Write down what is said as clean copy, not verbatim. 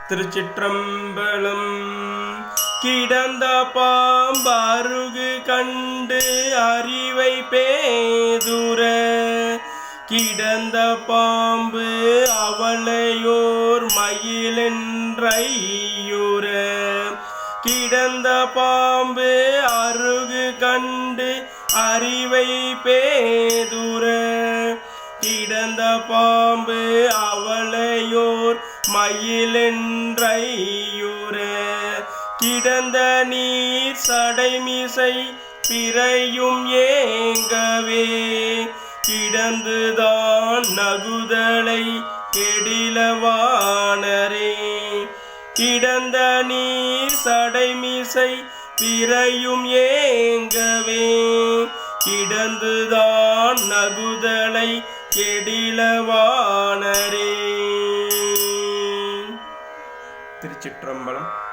திருச்சிற்றம்பலம். கிடந்த பாம்பருகு கண்டு அறிவை பேதுர கிடந்த பாம்பு அவளையோர் மயிலென்றையுற கிடந்த பாம்பு அருகு கண்டு அறிவை பேதுர கிடந்த பாம்பு அவளையோர் மயிலென்றையுற கிடந்த நீர் சடைமிசை பிறையும் ஏங்கவே கிடந்துதான் நகுதலை கெடிலவானரே கிடந்த நீர் சடைமிசை பிறையும் ஏங்கவே கிடந்துதான் நகுதலை கெடிலவானரே. திருச்சிற்றம்பலம்.